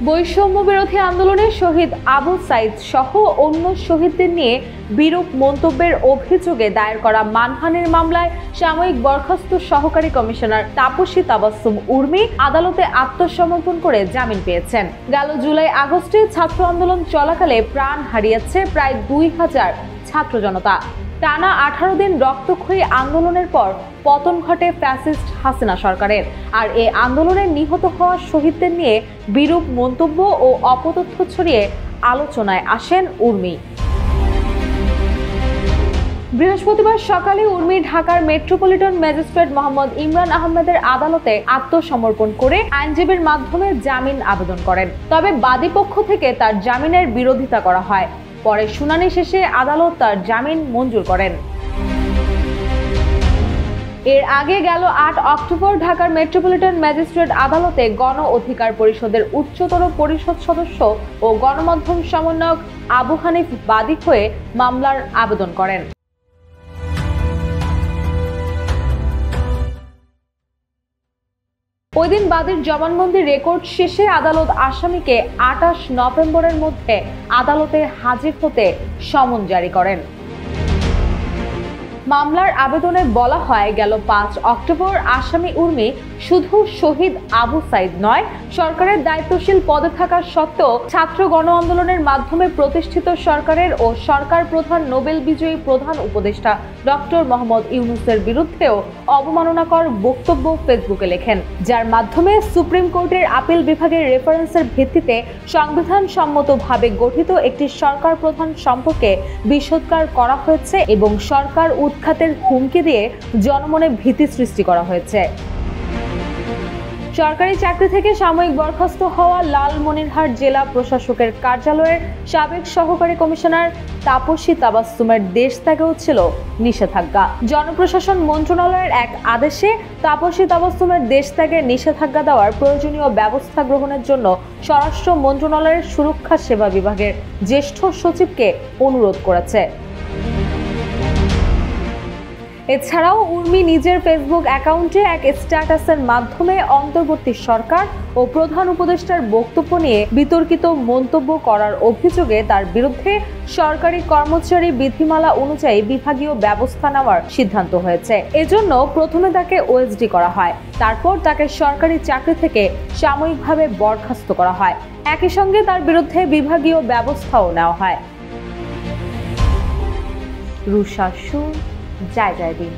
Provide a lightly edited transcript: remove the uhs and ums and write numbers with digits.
বৈষম্য বিরোধী আন্দোলনে শহীদ আবু সাইদ সহ অন্য শহীদদের নিয়ে বিরূপ মন্তব্যের অভিযোগে দায়ের করা মানহানির মামলায় সাময়িক বরখাস্ত সহকারী কমিশনার তাপসী তাবাসসুম উর্মি আদালতে আত্মসমর্পণ করে জামিন পেয়েছেন। গেল জুলাই আগস্টে ছাত্র আন্দোলন চলাকালে প্রাণ হারিয়েছে প্রায় 2000 ছাত্র জনতা। টানা 18 দিন রক্তক্ষয়ী আন্দোলনের পর পতন ঘটে ফ্যাসিস্ট হাসিনা সরকারের। আর এই আন্দোলনে নিহত হওয়া শহীদদের নিয়ে বিরূপ মন্তব্য ও অপতথ্য ছড়িয়ে আলোচনায় আসেন উর্মি। বৃহস্পতিবার সকালে উর্মি ঢাকার মেট্রোপলিটন ম্যাজিস্ট্রেট মোহাম্মদ ইমরান আহমেদের আদালতে আত্মসমর্পণ করে আইনজীবীর মাধ্যমে জামিন আবেদন করেন। তবে বাদীপক্ষ থেকে তার জামিনের বিরোধিতা করা হয়। পরে শুনানি শেষে আদালত তার জামিন মঞ্জুর করেন। এর আগে গেল 8 অক্টোবর ঢাকার মেট্রোপলিটন ম্যাজিস্ট্রেট আদালতে গণ অধিকার পরিষদের উচ্চতর পরিষদ সদস্য ও গণমাধ্যম সমন্বয়ক আবু হানিফ বাদী হয়ে মামলার আবেদন করেন। ওই দিন বাদীর জবানবন্দি রেকর্ড শেষে আদালত আসামিকে 28 নভেম্বরের মধ্যে আদালতে হাজির হতে সমন জারি করেন। মামলার আবেদনে বলা হয়, গেল 5 অক্টোবর আসামি উর্মি শুধু শহীদ আবু সাইদ নয়, সরকারের দায়িত্বশীল পদে থাকা সত্ত্বেও ছাত্র গণ আন্দোলনের মাধ্যমে প্রতিষ্ঠিত সরকারের ও সরকার প্রধান নোবেল বিজয়ী প্রধান উপদেষ্টা ডক্টর মোহাম্মদ ইউনূসের বিরুদ্ধেও অবমাননাকর বক্তব্য ফেসবুকে লেখেন, যার মাধ্যমে সুপ্রিম কোর্টের আপিল বিভাগের রেফারেন্সের ভিত্তিতে সংবিধান সম্মতভাবে গঠিত একটি সরকার প্রধান সম্পর্কে বিষোদ্গার করা হয়েছে এবং সরকার উৎখাতের হুমকি দিয়ে জনমনে ভীতি সৃষ্টি করা হয়েছে। সরকারি চাকরি থেকে সাময়িক বরখাস্ত হওয়া লালমনিরহাট জেলা প্রশাসকের কার্যালয়ের সাবেক সহকারী কমিশনার তাপসী তাবাসসুমের দেশ ত্যাগেও ছিল নিষেধাজ্ঞা। জনপ্রশাসন মন্ত্রণালয়ের এক আদেশে তাপসী তাবাসসুমের দেশ ত্যাগের নিষেধাজ্ঞা দেওয়ার প্রয়োজনীয় ব্যবস্থা গ্রহণের জন্য স্বরাষ্ট্র মন্ত্রণালয়ের সুরক্ষা সেবা বিভাগের জ্যেষ্ঠ সচিবকে অনুরোধ করেছে। এছাড়াও উর্মি নিজের ফেসবুক অ্যাকাউন্টে এক স্ট্যাটাসের মাধ্যমে অন্তর্বর্তী সরকার ও প্রধান উপদেষ্টার বক্তব্য নিয়ে বিতর্কিত মন্তব্য করার অভিযোগে তার বিরুদ্ধে সরকারি কর্মচারী বিধিমালা অনুযায়ী বিভাগীয় ব্যবস্থা নেওয়ার সিদ্ধান্ত হয়েছে। এজন্য প্রথমে তাকে ওএসডি করা হয়, তারপর তাকে সরকারি চাকরি থেকে সাময়িকভাবে বরখাস্ত করা হয়। একই সঙ্গে তার বিরুদ্ধে বিভাগীয় ব্যবস্থাও নেওয়া হয়। রুশা সুর, জয় জয় দিন।